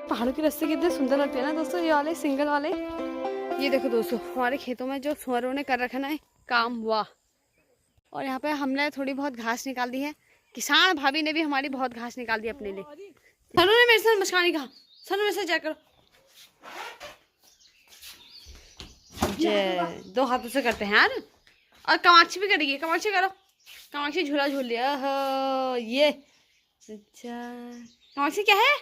पहाड़ों के रास्ते कितने सुंदर लगते हैं ना दोस्तों, ये वाले सिंगल वाले। ये देखो दोस्तों, हमारे खेतों में जो सुअरों ने कर रखा ना है काम, वाह। और यहाँ पे हमने थोड़ी बहुत घास निकाल दी है, किसान भाभी ने भी हमारी बहुत घास निकाल दी अपने लिए। सनु ने मेरे साथ मस्कानी कहा, सनु मेरे साथ जा करो। दो हाथों से करते हैं यार। और कामाक्षी भी करेगी, कामाक्षी करो। कामाक्षी झूला झूल लिया। ये अच्छा कामाक्षी क्या है?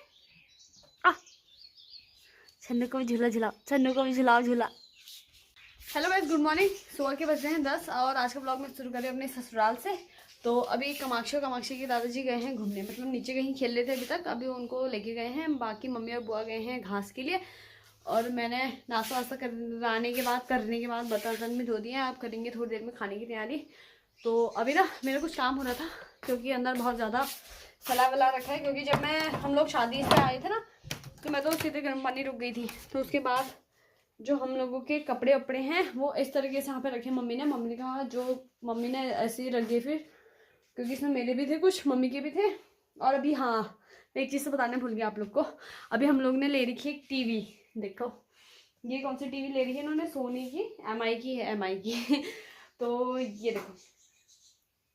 छन्नू को भी झूला झूलाओ, छन्नू को भी झूलाओ झूला। Hello guys, good morning. सुबह के बज रहे हैं 10 और आज का ब्लॉग में शुरू करें अपने ससुराल से। तो अभी कामाक्षी के दादाजी गए हैं घूमने, मतलब नीचे कहीं खेल रहे थे अभी तक, अभी उनको लेके गए हैं। बाकी मम्मी और बुआ गए हैं घास के लिए। और मैंने नाश्ता वास्ता करने के बाद बर्तन भी धो दिए हैं। आप करेंगे थोड़ी देर में खाने की तैयारी। तो अभी ना मेरा कुछ काम हो रहा था क्योंकि अंदर बहुत ज़्यादा सला वला रखा है, क्योंकि जब हम लोग शादी से आए थे ना तो मैं तो सीधे गर्म पानी रुक गई थी। तो उसके बाद जो हम लोगों के कपड़े वपड़े हैं वो इस तरीके से यहाँ पे रखे मम्मी ने कहा जो मम्मी ने ऐसे ही रख दिए फिर, क्योंकि इसमें मेरे भी थे कुछ, मम्मी के भी थे। और अभी हाँ, मैं एक चीज़ तो बताने भूल गया आप लोग को। अभी हम लोग ने ले रखी है एक टीवी। देखो ये कौन सी टीवी ले रही है इन्होंने, सोनी की, MI की है, MI की। तो ये देखो,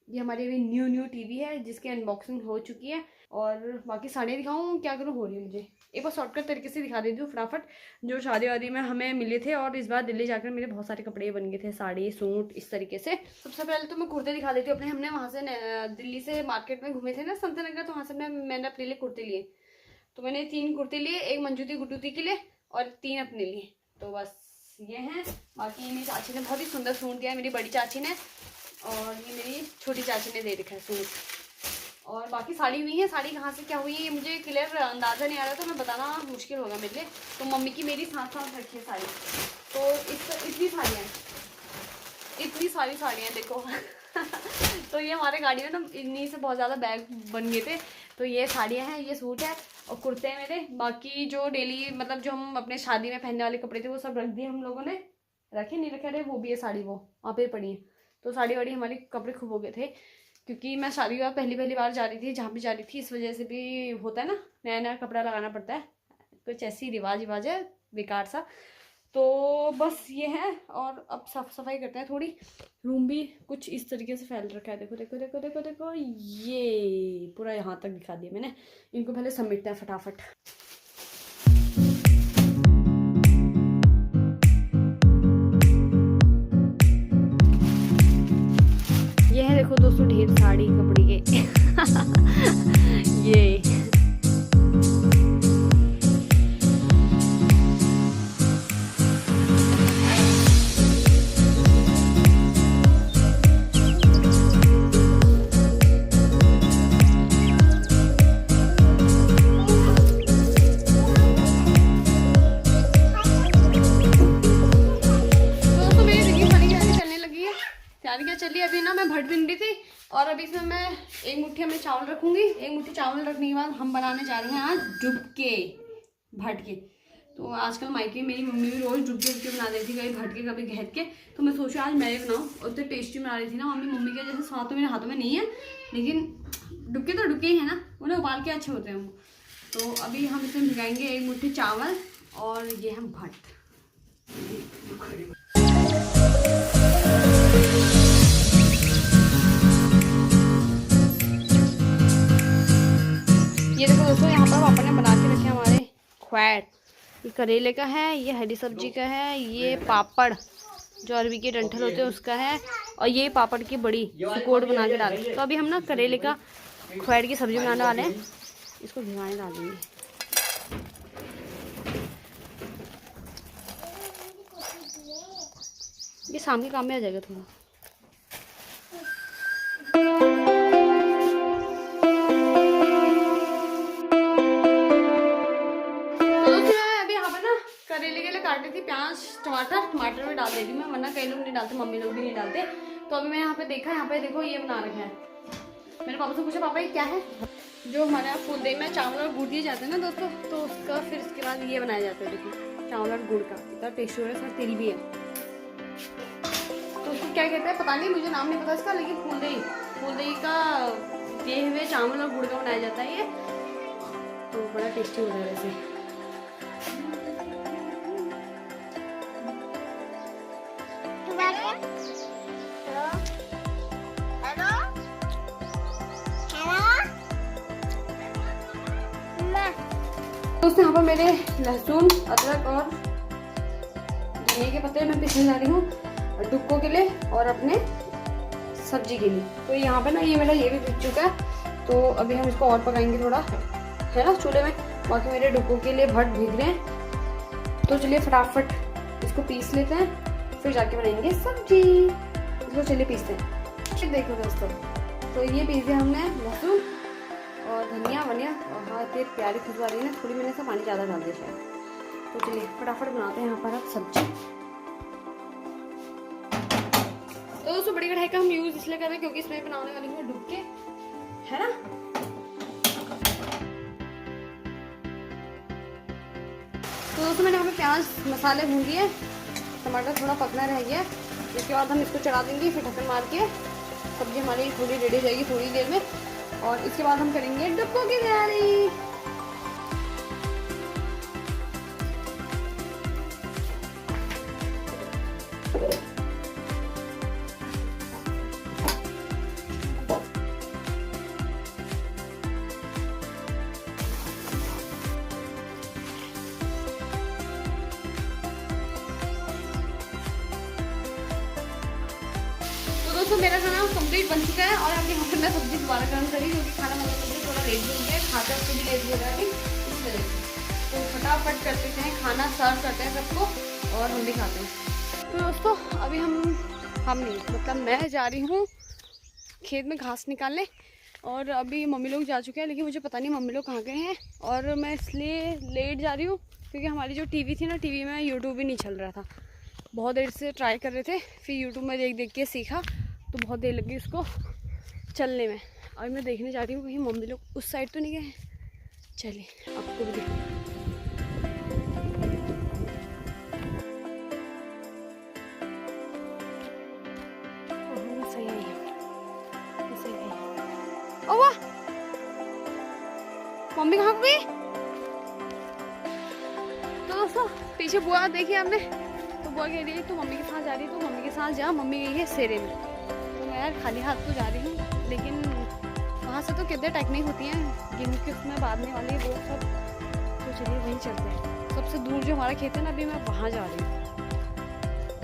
ये हमारी अभी न्यू टीवी है जिसकी अनबॉक्सिंग हो चुकी है। और बाकी साड़ियाँ दिखाऊँ, क्या करूँ, हो रही है मुझे। एक बार शॉर्टकट तरीके से दिखा देती हूँ फटाफट, जो शादी वादी में हमें मिले थे। और इस बार दिल्ली जाकर मेरे बहुत सारे कपड़े बन गए थे, साड़ी सूट इस तरीके से। सबसे पहले तो मैं कुर्ते दिखा देती हूँ अपने। हमने वहाँ से दिल्ली से मार्केट में घूमे थे ना संत नगर, तो वहाँ से मैंने अपने लिए कुर्ते लिए। तो मैंने 3 कुर्ते लिए, एक मंजूती गुटूती के लिए और 3 अपने लिए। तो बस ये हैं। बाकी मेरी चाची ने बहुत ही सुंदर सूट दिया है, मेरी बड़ी चाची ने, और ये मेरी छोटी चाची ने दे रखा है सूट। और बाकी साड़ी हुई है, साड़ी कहाँ से क्या हुई है ये मुझे क्लियर अंदाज़ा नहीं आ रहा, तो मैं बताना मुश्किल होगा मेरे लिए। तो मम्मी की मेरी साथ साथ रखी है साड़ी। तो इतनी सारी साड़ियाँ देखो। तो ये हमारे गाड़ी में ना इन्हीं से बहुत ज़्यादा बैग बन गए थे। तो ये साड़ियाँ हैं, ये सूट है और कुर्ते हैं मेरे। बाकी जो डेली मतलब जो हम अपने शादी में पहनने वाले कपड़े थे वो सब रख दिए हम लोगों ने। रखे नहीं रखे, अरे वो भी है साड़ी, वो वहाँ पे पड़ी है। तो साड़ी वाड़ी हमारे कपड़े खूब हो गए थे, क्योंकि मैं शादी का पहली बार जा रही थी, जहाँ भी जा रही थी। इस वजह से भी होता है ना, नया नया कपड़ा लगाना पड़ता है, कुछ ऐसी रिवाज है बेकार सा। तो बस ये है। और अब साफ सफाई करते हैं थोड़ी। रूम भी कुछ इस तरीके से फैल रखा है, देखो देखो देखो देखो देखो, ये पूरा यहाँ तक दिखा दिया मैंने। इनको पहले समेटते हैं फटाफट। ये है देखो दोस्तों, ढेर साड़ी कपड़े के। ये चलिए। अभी ना मैं भट भिंडी थी और अभी इसमें मैं एक मुट्ठी में चावल रखूंगी। एक मुट्ठी चावल रखने के बाद हम बनाने जा रहे हैं आज डुबके भट के। तो आजकल मायके मेरी मम्मी भी रोज डुबके बना देती, कभी भट के कभी घेत के। तो मैं सोचा आज मैं भी बनाऊँ, और तो टेस्टी बना रही थी ना मम्मी के जैसे स्वाद तो मेरे हाथों में नहीं है, लेकिन डुबके तो डुबके ही है ना, उन्हें उबाल के अच्छे होते हैं वो। तो अभी हम इसमें भिगाएंगे एक मुट्ठी चावल और ये हम भट। ये देखो दोस्तों, यहाँ पर पापा ने बना के रखे हमारे ख्वैट। ये करेले का है, ये हरी सब्जी का है, ये पापड़ जो अरबी के डंठल होते हैं उसका है, और ये पापड़ की बड़ी सुकोड़ बना के डाले। तो अभी हम ना करेले का ख्वैट की सब्जी बनाने वाले हैं, इसको भिगाने डालेंगे। ये शाम के काम में आ जाएगा थोड़ा। करेले के लिए काटी थी प्याज टमाटर में डाल देती मैं, वरना कई लोग नहीं डालते, मम्मी लोग भी नहीं डालते। तो अभी मैं यहाँ पे देखा, यहाँ पे देखो ये बना रखा है। मैंने पापा से पूछा, पापा ये क्या है? जो हमारे यहाँ फूलदही में चावल और गुड़ दिए जाते हैं ना दोस्तों, तो उसका फिर इसके बाद ये बनाया जाता है। देखो चावल और गुड़ का, इतना टेस्टी हो रहा है, इसमें तिल भी है। तो उसको क्या कहते हैं पता नहीं, मुझे नाम नहीं पता इसका, लेकिन फूलदही का दिए हुए चावल और गुड़ का बनाया जाता है ये, तो बड़ा टेस्टी होता है वैसे। दोस्तों यहाँ पर मेरे लहसुन, अदरक और धनिया के पत्ते मैं पीसने जा रही हूँ डुक्को के लिए और अपने सब्जी के लिए। तो यहाँ पे ना ये मेरा ये भी पिस चुका है, तो अभी हम इसको और पकाएंगे थोड़ा, है ना, चूल्हे में। बाकी मेरे डुक्को के लिए भट भीग रहे हैं, तो चलिए फटाफट इसको पीस लेते हैं, फिर जाके बनाएंगे सब्जी। इसको चलिए पीसते हैं। देखो दोस्तों, तो ये पीस दिया हमने लहसुन और धनिया वनिया, और हाँ तेल प्यारी खुशबू आ रही है, थोड़ी मैंने से पानी ज़्यादा डाल दिया शायद। तो चलिए फटाफट बनाते हैं यहाँ पर अब सब्जी। तो दोस्तों बड़ी कढ़ाई का हम यूज़ इसलिए कर रहे हैं क्योंकि इसमें बनाने वाली हूँ डुबके, है ना। तो दोस्तों मैंने यहाँ पे प्याज मसाले भून दिए, टमाटर थोड़ा पकना रह गया, इसके बाद हम इसको चढ़ा देंगे, फिर ढक्कन मार के सब्जी हमारी थोड़ी रेडी हो जाएगी थोड़ी देर में, और इसके बाद हम करेंगे डुक्को की तैयारी। तो मेरा खाना कंप्लीट बन चुका है, और अभी यहाँ पर मैं सब्जी दोबारा गर्म करी क्योंकि खाना बनाने के लिए थोड़ा लेट भी हो गया, खाते वक्त भी लेट हो रहा है इस वजह से। तो फटाफट करते हैं खाना, सर्व करते हैं सबको और हम भी खाते हैं। तो दोस्तों अभी हम नहीं मतलब मैं जा रही हूँ खेत में घास निकालने, और अभी मम्मी लोग जा चुके हैं, लेकिन मुझे पता नहीं मम्मी लोग कहाँ गए हैं। और मैं इसलिए लेट जा रही हूँ क्योंकि हमारी जो टीवी थी ना, टीवी में यूट्यूब भी नहीं चल रहा था, बहुत देर से ट्राई कर रहे थे, फिर यूट्यूब में देख देख के सीखा, तो बहुत देर लगी उसको चलने में। और मैं देखने जा रही हूँ कहीं मम्मी लोग उस साइड तो नहीं गए हैं। चलिए आपको भी दिखाऊँ। सही आई है, सही आई है। ओ वाह, मम्मी कहाँ गई? तो दोस्तों पीछे बुआ देखी हमने, तो बुआ कह रही है तो मम्मी के साथ जा रही है, तो मम्मी के साथ जा, मम्मी गई है सेरे में। यार खाली हाथ तो जा रही हूँ, लेकिन वहाँ से तो कितने टेक्निक होती हैं, गेहूँ के उसमें बांधने वाली वो सब, तो चलिए वहीं चलते हैं। सबसे दूर जो हमारा खेत है ना, अभी मैं वहाँ जा रही हूँ।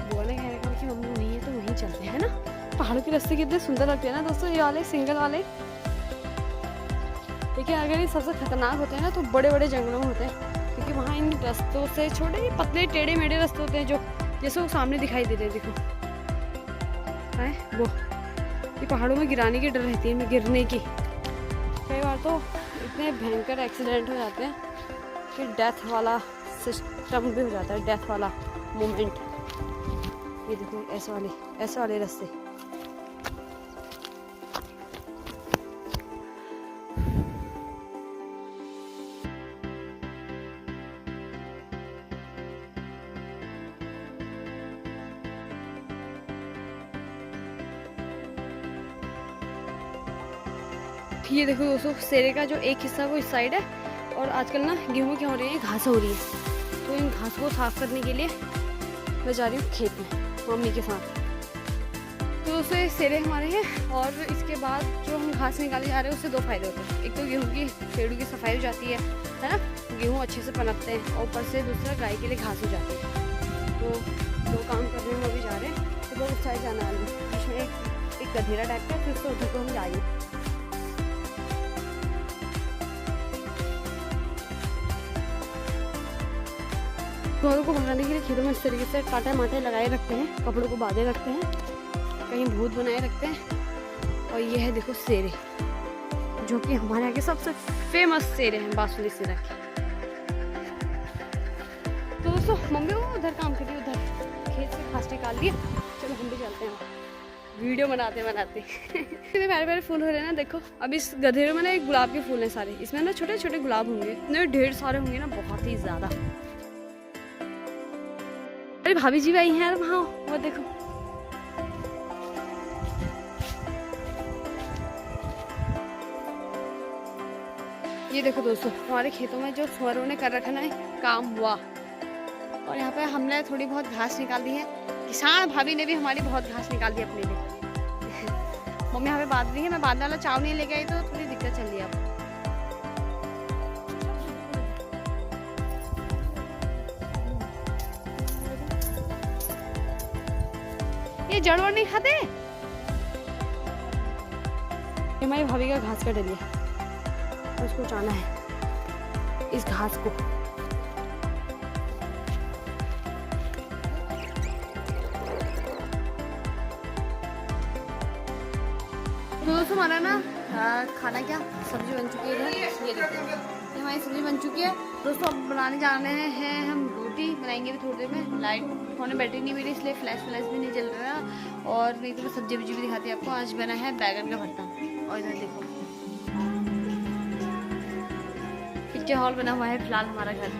बुआ ने कहने का कि मम्मी वहीं है तो वहीं चलते हैं ना। पहाड़ों के रास्ते कितने सुंदर लगते हैं ना दोस्तों, ये वाले सिंगल वाले। देखिए अगर ये सबसे खतरनाक होते हैं ना, तो बड़े बड़े जंगलों में होते हैं, क्योंकि वहाँ इन रास्तों से छोटे पतले टेढ़े मेढ़े रास्ते होते हैं, जो जैसे वो सामने दिखाई देते हैं। देखो है वो, ये पहाड़ों में गिराने की डर रहती है, गिरने की। कई बार तो इतने भयंकर एक्सीडेंट हो जाते हैं कि डेथ वाला सिस्टम भी हो जाता है, डेथ वाला मोमेंट। ये देखो ऐसे वाले रास्ते। ये देखो दोस्तों, सेरे का जो एक हिस्सा वो इस साइड है, और आजकल ना गेहूँ क्या हो रही है, घास हो रही है, तो इन घास को साफ करने के लिए मैं जा रही हूँ खेत में मम्मी के साथ। तो उससे सेरे हमारे हैं, और इसके बाद जो हम घास निकाले जा रहे हैं उससे दो फायदे होते हैं। एक तो गेहूँ की पेड़ों की सफाई हो जाती है ना, गेहूँ अच्छे से पनपते हैं, और ऊपर से दूसरा गाय के लिए घास हो जाती है। तो दो काम करने में अभी जा रहे हैं, तो बहुत सारे जाने वाले हैं। बीच में एक गधेरा टाइप का, फिर उससे उधर को हम जाएंगे। घरों को भगाने के लिए खेतों में इस तरीके से कांटे माटे लगाए रखते हैं, कपड़ों को बांधे रखते हैं, कहीं भूत बनाए रखते हैं। और ये है देखो सेरे, जो कि हमारे यहाँ के सबसे फेमस सेरे हैं, बासुली सेरा के। तो दोस्तों मम्मी वो उधर काम कर रही है, उधर खेत से घास निकाल दिया। चलो हम भी चलते हैं, वीडियो बनाते कितने प्यारे प्यारे फूल हो रहे हैं ना। देखो अब इस गधेरे में ना एक गुलाब के फूल हैं सारे, इसमें ना छोटे छोटे गुलाब होंगे, इतने ढेर सारे होंगे ना, बहुत ही ज्यादा। अरे भाभी जी भी आई हैं यार वहाँ, वो देखो ये देखो दोस्तों, हमारे खेतों में जो सुअरों ने कर रखा ना काम हुआ। और यहाँ पे हमने थोड़ी बहुत घास निकाल दी है। किसान भाभी ने भी हमारी बहुत घास निकाल दी अपने लिए। मम्मी यहाँ पे बांध रही है, मैं बांधने वाला चाव नहीं लेके आई तो थोड़ी दिक्कत चल रही है अब। ये जड़ वड़ नहीं खाते। ये हमारी भाभी का घास का डलिया, उसको उठाना है इस घास को। तो दोस्तों हमारा ना खाना क्या सब्जी बन चुकी है इधर, ये देखिए ये हमारी सब्जी बन चुकी है दोस्तों। अब बनाने जाने हैं हम रोटी, बनाएंगे भी थोड़ी देर में। लाइट फोन में बैटरी नहीं मेरी, इसलिए फ्लैश भी नहीं चल रहा। और नहीं तो मैं सब्जी भी दिखाती हूँ आपको। आज बना है बैगन का भरता। और इधर देखो पिज्जा हॉल बना हुआ है फिलहाल हमारा घर।